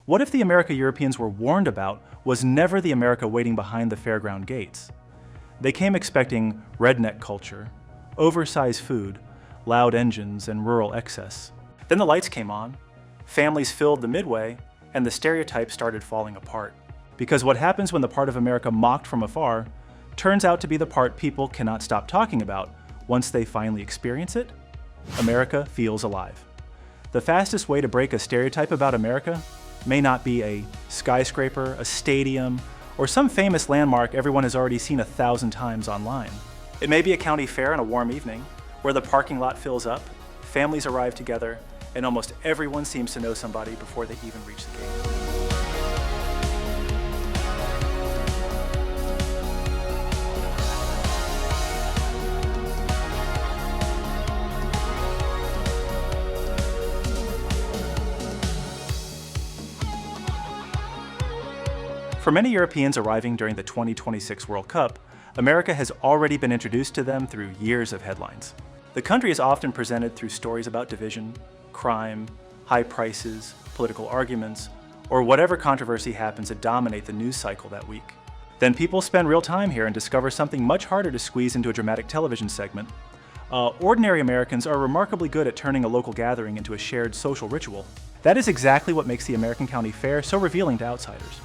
What if the America Europeans were warned about was never the America waiting behind the fairground gates? They came expecting redneck culture, oversized food, loud engines, and rural excess. Then the lights came on, families filled the midway, and the stereotype started falling apart. Because what happens when the part of America mocked from afar turns out to be the part people cannot stop talking about once they finally experience it? America feels alive. The fastest way to break a stereotype about America may not be a skyscraper, a stadium, or some famous landmark everyone has already seen 1,000 times online. It may be a county fair on a warm evening, where the parking lot fills up, families arrive together, and almost everyone seems to know somebody before they even reach the gate. For many Europeans arriving during the 2026 World Cup, America has already been introduced to them through years of headlines. The country is often presented through stories about division, crime, high prices, political arguments, or whatever controversy happens to dominate the news cycle that week. Then people spend real time here and discover something much harder to squeeze into a dramatic television segment. Ordinary Americans are remarkably good at turning a local gathering into a shared social ritual. That is exactly what makes the American County Fair so revealing to outsiders.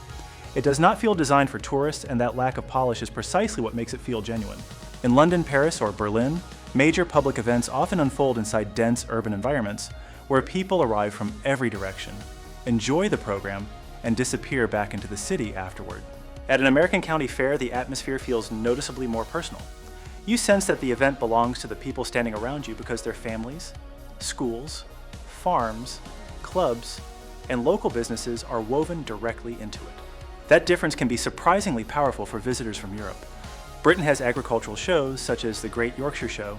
It does not feel designed for tourists, and that lack of polish is precisely what makes it feel genuine. In London, Paris, or Berlin, major public events often unfold inside dense urban environments where people arrive from every direction, enjoy the program, and disappear back into the city afterward. At an American County Fair, the atmosphere feels noticeably more personal. You sense that the event belongs to the people standing around you because their families, schools, farms, clubs, and local businesses are woven directly into it. That difference can be surprisingly powerful for visitors from Europe. Britain has agricultural shows such as the Great Yorkshire Show,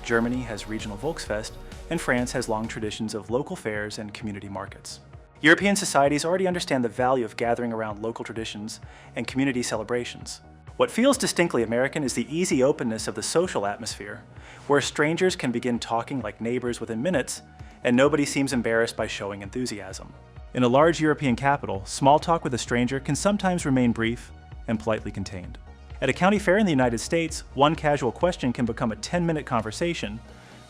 Germany has regional Volksfest, and France has long traditions of local fairs and community markets. European societies already understand the value of gathering around local traditions and community celebrations. What feels distinctly American is the easy openness of the social atmosphere, where strangers can begin talking like neighbors within minutes, and nobody seems embarrassed by showing enthusiasm. In a large European capital, small talk with a stranger can sometimes remain brief and politely contained. At a county fair in the United States, one casual question can become a 10-minute conversation,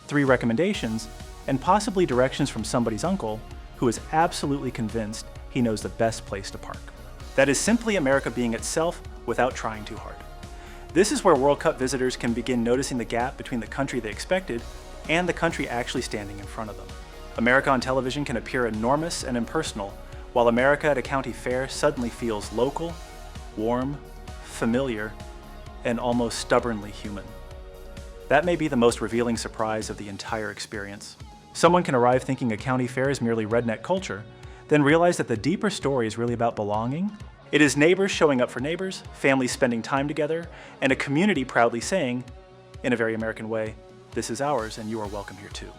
3 recommendations, and possibly directions from somebody's uncle who is absolutely convinced he knows the best place to park. That is simply America being itself without trying too hard. This is where World Cup visitors can begin noticing the gap between the country they expected and the country actually standing in front of them. America on television can appear enormous and impersonal, while America at a county fair suddenly feels local, warm, familiar, and almost stubbornly human. That may be the most revealing surprise of the entire experience. Someone can arrive thinking a county fair is merely redneck culture, then realize that the deeper story is really about belonging. It is neighbors showing up for neighbors, families spending time together, and a community proudly saying, in a very American way, "This is ours and you are welcome here too."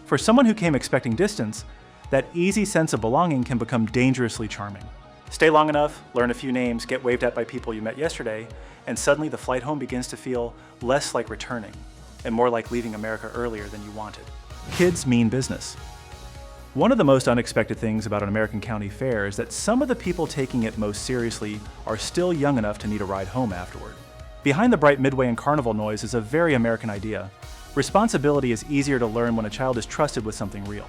For someone who came expecting distance, that easy sense of belonging can become dangerously charming. Stay long enough, learn a few names, get waved at by people you met yesterday, and suddenly the flight home begins to feel less like returning and more like leaving America earlier than you wanted. Kids mean business. One of the most unexpected things about an American county fair is that some of the people taking it most seriously are still young enough to need a ride home afterward. Behind the bright midway and carnival noise is a very American idea. Responsibility is easier to learn when a child is trusted with something real.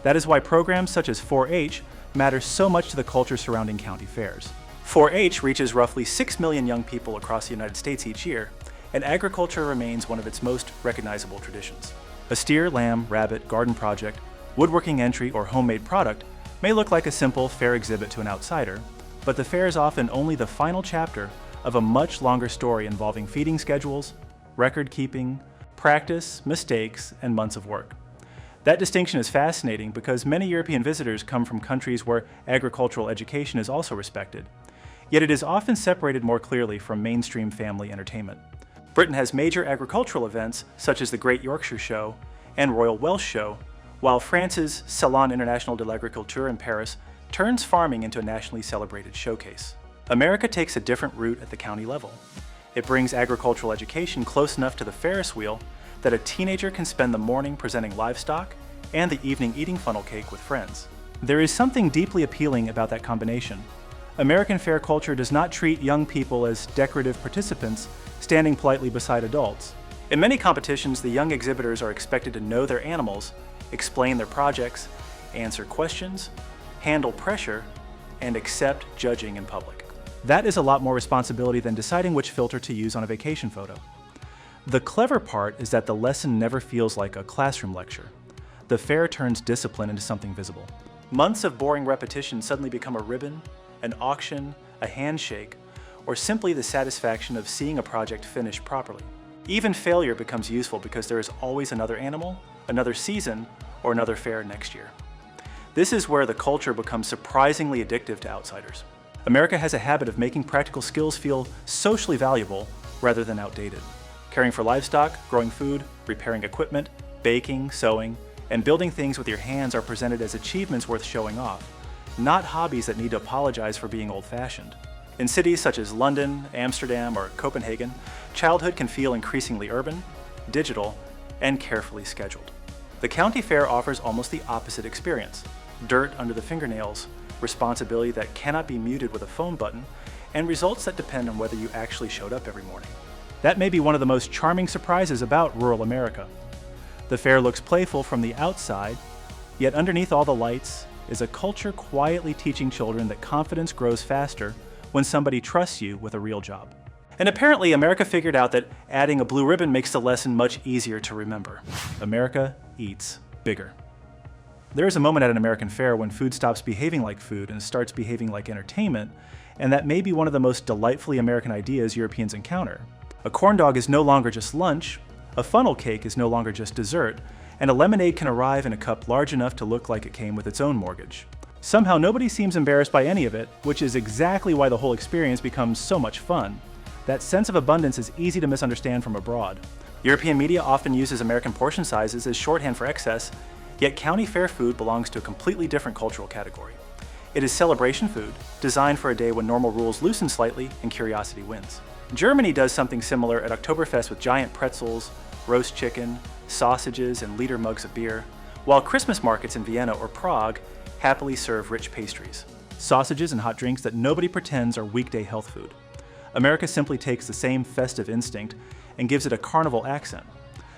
That is why programs such as 4-H matter so much to the culture surrounding county fairs. 4-H reaches roughly 6 million young people across the United States each year, and agriculture remains one of its most recognizable traditions. A steer, lamb, rabbit, garden project, woodworking entry, or homemade product may look like a simple fair exhibit to an outsider, but the fair is often only the final chapter of a much longer story involving feeding schedules, record keeping, practice, mistakes, and months of work. That distinction is fascinating because many European visitors come from countries where agricultural education is also respected, yet it is often separated more clearly from mainstream family entertainment. Britain has major agricultural events such as the Great Yorkshire Show and Royal Welsh Show, while France's Salon International de l'Agriculture in Paris turns farming into a nationally celebrated showcase. America takes a different route at the county level. It brings agricultural education close enough to the Ferris wheel that a teenager can spend the morning presenting livestock and the evening eating funnel cake with friends. There is something deeply appealing about that combination. American fair culture does not treat young people as decorative participants standing politely beside adults. In many competitions, the young exhibitors are expected to know their animals, explain their projects, answer questions, handle pressure, and accept judging in public. That is a lot more responsibility than deciding which filter to use on a vacation photo. The clever part is that the lesson never feels like a classroom lecture. The fair turns discipline into something visible. Months of boring repetition suddenly become a ribbon, an auction, a handshake, or simply the satisfaction of seeing a project finished properly. Even failure becomes useful because there is always another animal, another season, or another fair next year. This is where the culture becomes surprisingly addictive to outsiders. America has a habit of making practical skills feel socially valuable rather than outdated. Caring for livestock, growing food, repairing equipment, baking, sewing, and building things with your hands are presented as achievements worth showing off, not hobbies that need to apologize for being old-fashioned. In cities such as London, Amsterdam, or Copenhagen, childhood can feel increasingly urban, digital, and carefully scheduled. The county fair offers almost the opposite experience: dirt under the fingernails, responsibility that cannot be muted with a phone button, and results that depend on whether you actually showed up every morning. That may be one of the most charming surprises about rural America. The fair looks playful from the outside, yet underneath all the lights is a culture quietly teaching children that confidence grows faster when somebody trusts you with a real job. And apparently America figured out that adding a blue ribbon makes the lesson much easier to remember. America eats bigger. There is a moment at an American fair when food stops behaving like food and starts behaving like entertainment, and that may be one of the most delightfully American ideas Europeans encounter. A corn dog is no longer just lunch, a funnel cake is no longer just dessert, and a lemonade can arrive in a cup large enough to look like it came with its own mortgage. Somehow nobody seems embarrassed by any of it, which is exactly why the whole experience becomes so much fun. That sense of abundance is easy to misunderstand from abroad. European media often uses American portion sizes as shorthand for excess, yet county fair food belongs to a completely different cultural category. It is celebration food, designed for a day when normal rules loosen slightly and curiosity wins. Germany does something similar at Oktoberfest with giant pretzels, roast chicken, sausages, and liter mugs of beer, while Christmas markets in Vienna or Prague happily serve rich pastries, sausages and hot drinks that nobody pretends are weekday health food. America simply takes the same festive instinct and gives it a carnival accent.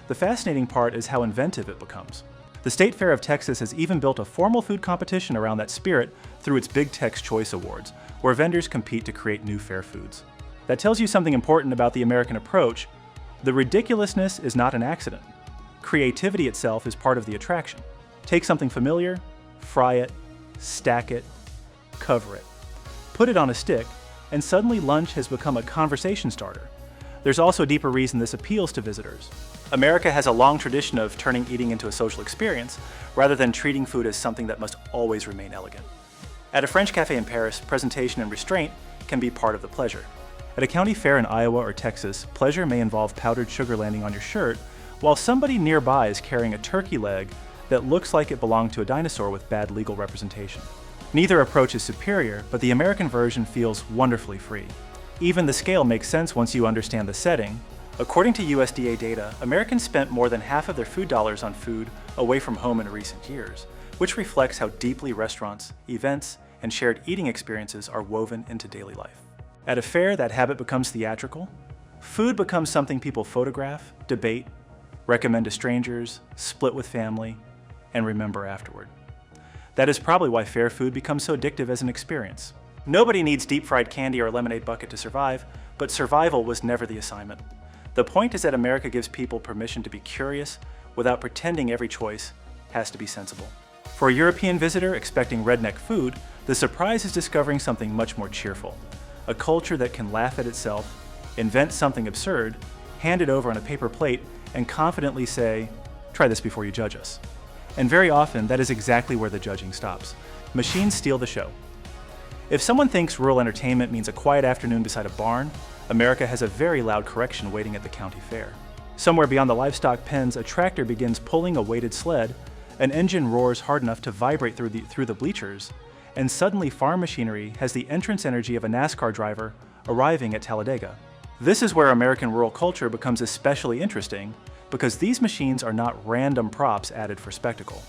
The fascinating part is how inventive it becomes. The State Fair of Texas has even built a formal food competition around that spirit through its Big Tex Choice Awards, where vendors compete to create new fair foods. That tells you something important about the American approach. The ridiculousness is not an accident. Creativity itself is part of the attraction. Take something familiar, fry it, stack it, cover it, put it on a stick, and suddenly lunch has become a conversation starter. There's also a deeper reason this appeals to visitors. America has a long tradition of turning eating into a social experience, rather than treating food as something that must always remain elegant. At a French cafe in Paris, presentation and restraint can be part of the pleasure. At a county fair in Iowa or Texas, pleasure may involve powdered sugar landing on your shirt, while somebody nearby is carrying a turkey leg that looks like it belonged to a dinosaur with bad legal representation. Neither approach is superior, but the American version feels wonderfully free. Even the scale makes sense once you understand the setting. According to USDA data, Americans spent more than half of their food dollars on food away from home in recent years, which reflects how deeply restaurants, events, and shared eating experiences are woven into daily life. At a fair, that habit becomes theatrical. Food becomes something people photograph, debate, recommend to strangers, split with family, and remember afterward. That is probably why fair food becomes so addictive as an experience. Nobody needs deep-fried candy or a lemonade bucket to survive, but survival was never the assignment. The point is that America gives people permission to be curious without pretending every choice has to be sensible. For a European visitor expecting redneck food, the surprise is discovering something much more cheerful. A culture that can laugh at itself, invent something absurd, hand it over on a paper plate, and confidently say, "Try this before you judge us." And very often, that is exactly where the judging stops. Machines steal the show. If someone thinks rural entertainment means a quiet afternoon beside a barn, America has a very loud correction waiting at the county fair. Somewhere beyond the livestock pens, a tractor begins pulling a weighted sled, an engine roars hard enough to vibrate through the bleachers, and suddenly farm machinery has the entrance energy of a NASCAR driver arriving at Talladega. This is where American rural culture becomes especially interesting, because these machines are not random props added for spectacle.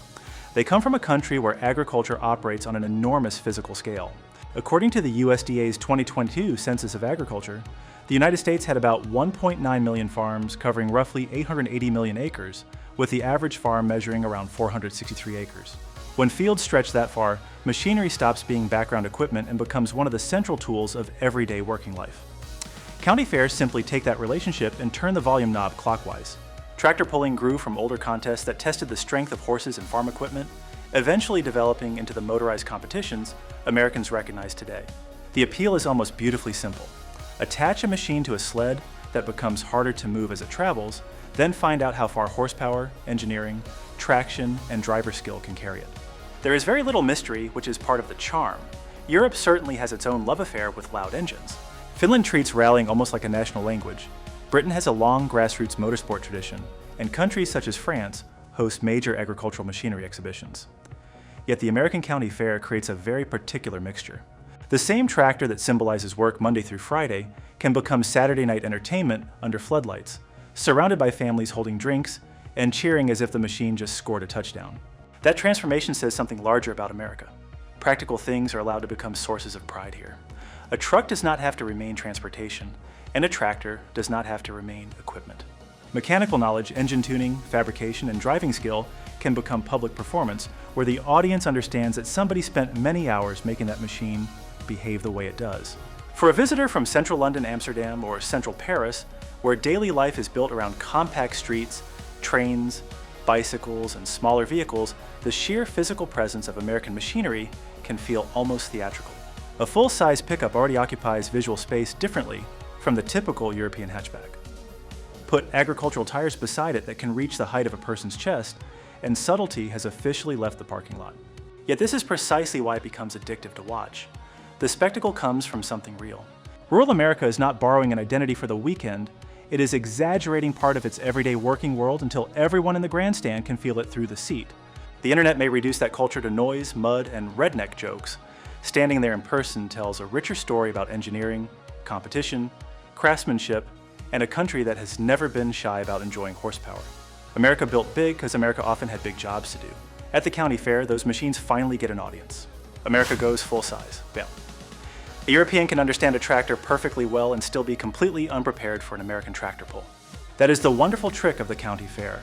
They come from a country where agriculture operates on an enormous physical scale. According to the USDA's 2022 Census of Agriculture, the United States had about 1.9 million farms covering roughly 880 million acres, with the average farm measuring around 463 acres. When fields stretch that far, machinery stops being background equipment and becomes one of the central tools of everyday working life. County fairs simply take that relationship and turn the volume knob clockwise. Tractor pulling grew from older contests that tested the strength of horses and farm equipment, eventually developing into the motorized competitions Americans recognize today. The appeal is almost beautifully simple. Attach a machine to a sled that becomes harder to move as it travels, then find out how far horsepower, engineering, traction, and driver skill can carry it. There is very little mystery, which is part of the charm. Europe certainly has its own love affair with loud engines. Finland treats rallying almost like a national language. Britain has a long grassroots motorsport tradition, and countries such as France host major agricultural machinery exhibitions. Yet the American County Fair creates a very particular mixture. The same tractor that symbolizes work Monday through Friday can become Saturday night entertainment under floodlights, surrounded by families holding drinks and cheering as if the machine just scored a touchdown. That transformation says something larger about America. Practical things are allowed to become sources of pride here. A truck does not have to remain transportation, and a tractor does not have to remain equipment. Mechanical knowledge, engine tuning, fabrication, and driving skill can become public performance, where the audience understands that somebody spent many hours making that machine behave the way it does. For a visitor from central London, Amsterdam, or central Paris, where daily life is built around compact streets, trains, bicycles, and smaller vehicles, the sheer physical presence of American machinery can feel almost theatrical. A full-size pickup already occupies visual space differently from the typical European hatchback. Put agricultural tires beside it that can reach the height of a person's chest, and subtlety has officially left the parking lot. Yet this is precisely why it becomes addictive to watch. The spectacle comes from something real. Rural America is not borrowing an identity for the weekend, it is exaggerating part of its everyday working world until everyone in the grandstand can feel it through the seat. The internet may reduce that culture to noise, mud, and redneck jokes. Standing there in person tells a richer story about engineering, competition, craftsmanship, and a country that has never been shy about enjoying horsepower. America built big because America often had big jobs to do. At the county fair, those machines finally get an audience. America goes full size. Bam. A European can understand a tractor perfectly well and still be completely unprepared for an American tractor pull. That is the wonderful trick of the county fair.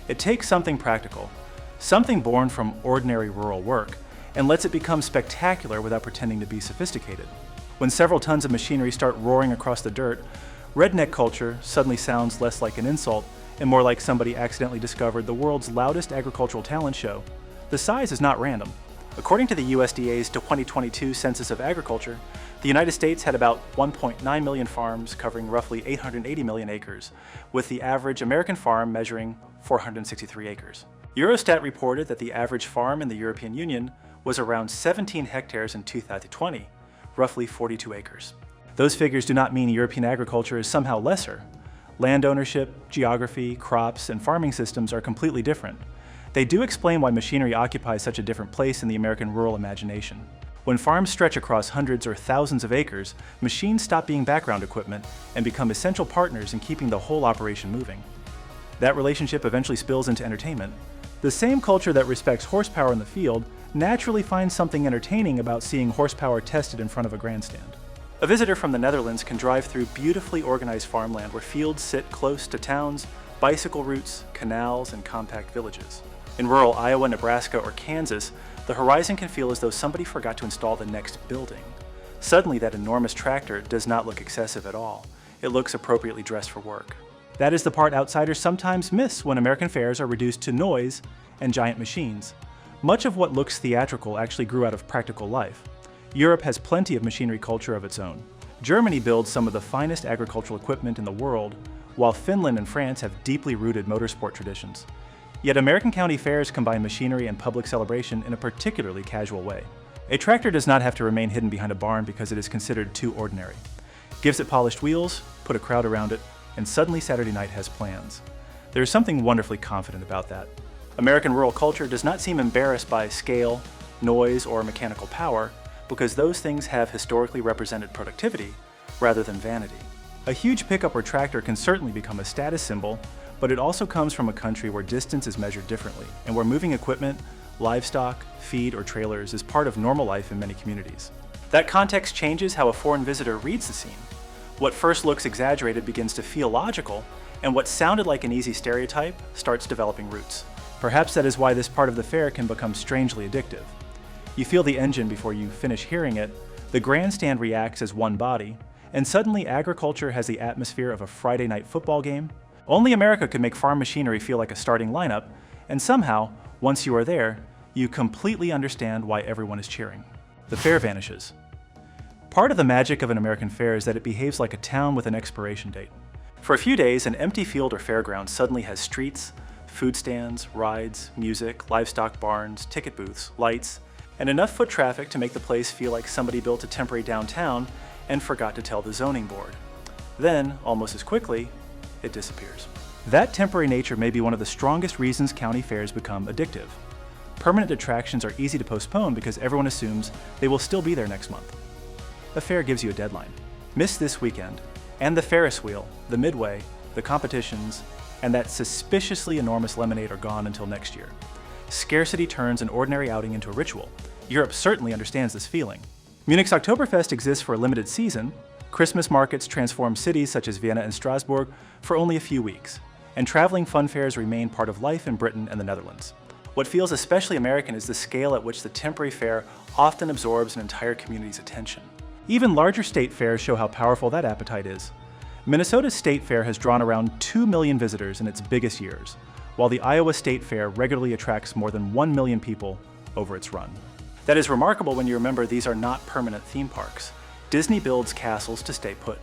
It takes something practical, something born from ordinary rural work, and lets it become spectacular without pretending to be sophisticated. When several tons of machinery start roaring across the dirt, redneck culture suddenly sounds less like an insult and more like somebody accidentally discovered the world's loudest agricultural talent show. The size is not random. According to the USDA's 2022 Census of Agriculture, the United States had about 1.9 million farms covering roughly 880 million acres, with the average American farm measuring 463 acres. Eurostat reported that the average farm in the European Union was around 17 hectares in 2020, roughly 42 acres. Those figures do not mean European agriculture is somehow lesser. Land ownership, geography, crops, and farming systems are completely different. They do explain why machinery occupies such a different place in the American rural imagination. When farms stretch across hundreds or thousands of acres, machines stop being background equipment and become essential partners in keeping the whole operation moving. That relationship eventually spills into entertainment. The same culture that respects horsepower in the field naturally finds something entertaining about seeing horsepower tested in front of a grandstand. A visitor from the Netherlands can drive through beautifully organized farmland where fields sit close to towns, bicycle routes, canals, and compact villages. In rural Iowa, Nebraska, or Kansas, the horizon can feel as though somebody forgot to install the next building. Suddenly, that enormous tractor does not look excessive at all. It looks appropriately dressed for work. That is the part outsiders sometimes miss when American fairs are reduced to noise and giant machines. Much of what looks theatrical actually grew out of practical life. Europe has plenty of machinery culture of its own. Germany builds some of the finest agricultural equipment in the world, while Finland and France have deeply rooted motorsport traditions. Yet American county fairs combine machinery and public celebration in a particularly casual way. A tractor does not have to remain hidden behind a barn because it is considered too ordinary. Gives it polished wheels, put a crowd around it, and suddenly Saturday night has plans. There is something wonderfully confident about that. American rural culture does not seem embarrassed by scale, noise, or mechanical power, because those things have historically represented productivity rather than vanity. A huge pickup or tractor can certainly become a status symbol, but it also comes from a country where distance is measured differently, and where moving equipment, livestock, feed, or trailers is part of normal life in many communities. That context changes how a foreign visitor reads the scene. What first looks exaggerated begins to feel logical, and what sounded like an easy stereotype starts developing roots. Perhaps that is why this part of the fair can become strangely addictive. You feel the engine before you finish hearing it, the grandstand reacts as one body, and suddenly agriculture has the atmosphere of a Friday night football game. Only America could make farm machinery feel like a starting lineup, and somehow, once you are there, you completely understand why everyone is cheering. The fair vanishes. Part of the magic of an American fair is that it behaves like a town with an expiration date. For a few days, an empty field or fairground suddenly has streets, food stands, rides, music, livestock barns, ticket booths, lights, and enough foot traffic to make the place feel like somebody built a temporary downtown and forgot to tell the zoning board. Then, almost as quickly, it disappears. That temporary nature may be one of the strongest reasons county fairs become addictive. Permanent attractions are easy to postpone because everyone assumes they will still be there next month. A fair gives you a deadline. Miss this weekend, and the Ferris wheel, the Midway, the competitions, and that suspiciously enormous lemonade are gone until next year. Scarcity turns an ordinary outing into a ritual. Europe certainly understands this feeling. Munich's Oktoberfest exists for a limited season. Christmas markets transform cities such as Vienna and Strasbourg for only a few weeks, and traveling fun fairs remain part of life in Britain and the Netherlands. What feels especially American is the scale at which the temporary fair often absorbs an entire community's attention. Even larger state fairs show how powerful that appetite is. Minnesota's State Fair has drawn around 2 million visitors in its biggest years, while the Iowa State Fair regularly attracts more than 1 million people over its run. That is remarkable when you remember these are not permanent theme parks. Disney builds castles to stay put.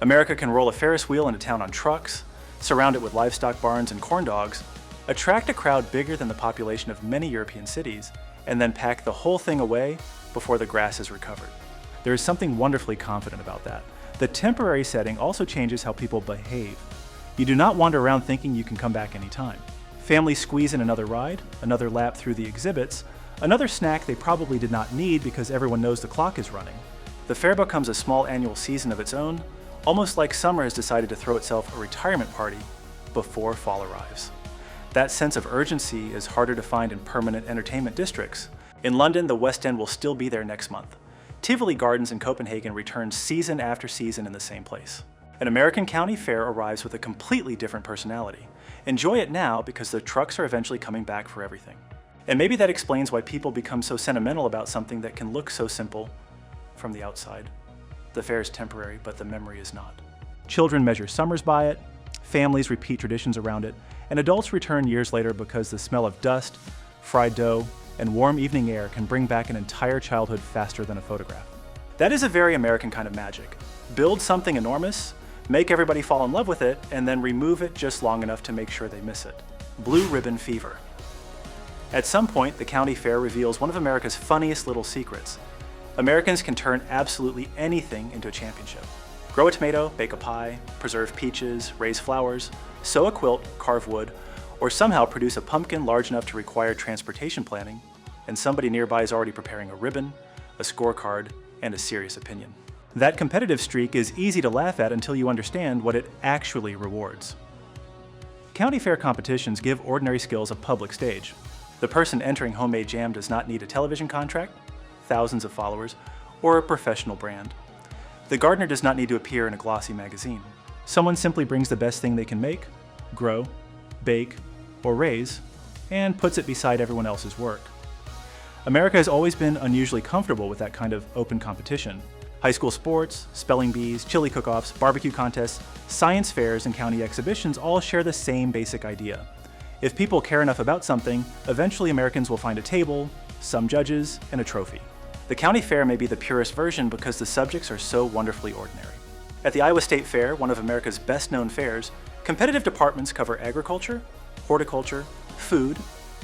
America can roll a Ferris wheel into town on trucks, surround it with livestock barns and corn dogs, attract a crowd bigger than the population of many European cities, and then pack the whole thing away before the grass is recovered. There is something wonderfully confident about that. The temporary setting also changes how people behave. You do not wander around thinking you can come back anytime. Families squeeze in another ride, another lap through the exhibits, another snack they probably did not need because everyone knows the clock is running. The fair becomes a small annual season of its own, almost like summer has decided to throw itself a retirement party before fall arrives. That sense of urgency is harder to find in permanent entertainment districts. In London, the West End will still be there next month. Tivoli Gardens in Copenhagen returns season after season in the same place. An American county fair arrives with a completely different personality. Enjoy it now because the trucks are eventually coming back for everything. And maybe that explains why people become so sentimental about something that can look so simple from the outside. The fair is temporary, but the memory is not. Children measure summers by it, families repeat traditions around it, and adults return years later because the smell of dust, fried dough, and warm evening air can bring back an entire childhood faster than a photograph. That is a very American kind of magic. Build something enormous, make everybody fall in love with it, and then remove it just long enough to make sure they miss it. Blue ribbon fever. At some point, the county fair reveals one of America's funniest little secrets. Americans can turn absolutely anything into a championship. Grow a tomato, bake a pie, preserve peaches, raise flowers, sew a quilt, carve wood, or somehow produce a pumpkin large enough to require transportation planning, and somebody nearby is already preparing a ribbon, a scorecard, and a serious opinion. That competitive streak is easy to laugh at until you understand what it actually rewards. County fair competitions give ordinary skills a public stage. The person entering homemade jam does not need a television contract, thousands of followers, or a professional brand. The gardener does not need to appear in a glossy magazine. Someone simply brings the best thing they can make, grow, bake, or raise, and puts it beside everyone else's work. America has always been unusually comfortable with that kind of open competition. High school sports, spelling bees, chili cook-offs, barbecue contests, science fairs, and county exhibitions all share the same basic idea. If people care enough about something, eventually Americans will find a table, some judges, and a trophy. The county fair may be the purest version because the subjects are so wonderfully ordinary. At the Iowa State Fair, one of America's best-known fairs, competitive departments cover agriculture, horticulture, food,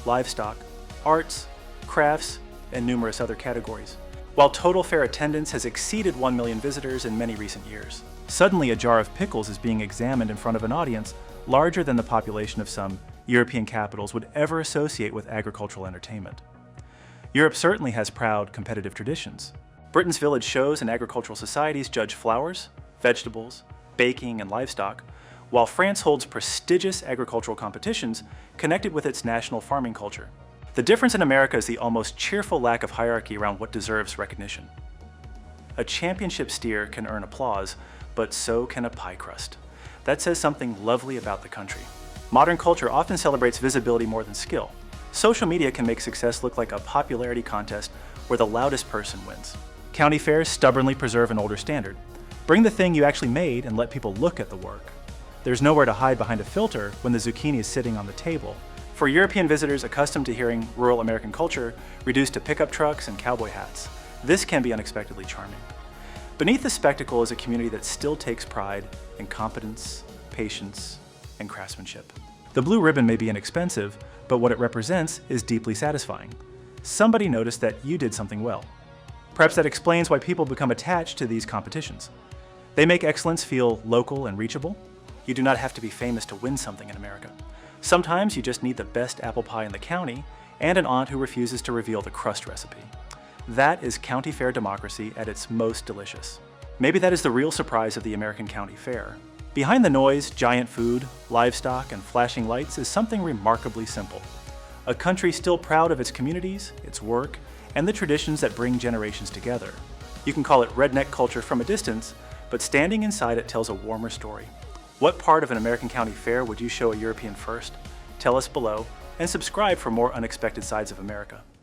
livestock, arts, crafts, and numerous other categories. While total fair attendance has exceeded 1 million visitors in many recent years, suddenly a jar of pickles is being examined in front of an audience larger than the population of some European capitals would ever associate with agricultural entertainment. Europe certainly has proud, competitive traditions. Britain's village shows and agricultural societies judge flowers, vegetables, baking, and livestock, while France holds prestigious agricultural competitions connected with its national farming culture. The difference in America is the almost cheerful lack of hierarchy around what deserves recognition. A championship steer can earn applause, but so can a pie crust. That says something lovely about the country. Modern culture often celebrates visibility more than skill. Social media can make success look like a popularity contest where the loudest person wins. County fairs stubbornly preserve an older standard. Bring the thing you actually made and let people look at the work. There's nowhere to hide behind a filter when the zucchini is sitting on the table. For European visitors accustomed to hearing rural American culture reduced to pickup trucks and cowboy hats, this can be unexpectedly charming. Beneath the spectacle is a community that still takes pride in competence, patience, and craftsmanship. The blue ribbon may be inexpensive, but what it represents is deeply satisfying. Somebody noticed that you did something well. Perhaps that explains why people become attached to these competitions. They make excellence feel local and reachable. You do not have to be famous to win something in America. Sometimes you just need the best apple pie in the county and an aunt who refuses to reveal the crust recipe. That is county fair democracy at its most delicious. Maybe that is the real surprise of the American county fair. Behind the noise, giant food, livestock, and flashing lights is something remarkably simple. A country still proud of its communities, its work, and the traditions that bring generations together. You can call it redneck culture from a distance, but standing inside it tells a warmer story. What part of an American county fair would you show a European first? Tell us below, and subscribe for more unexpected sides of America.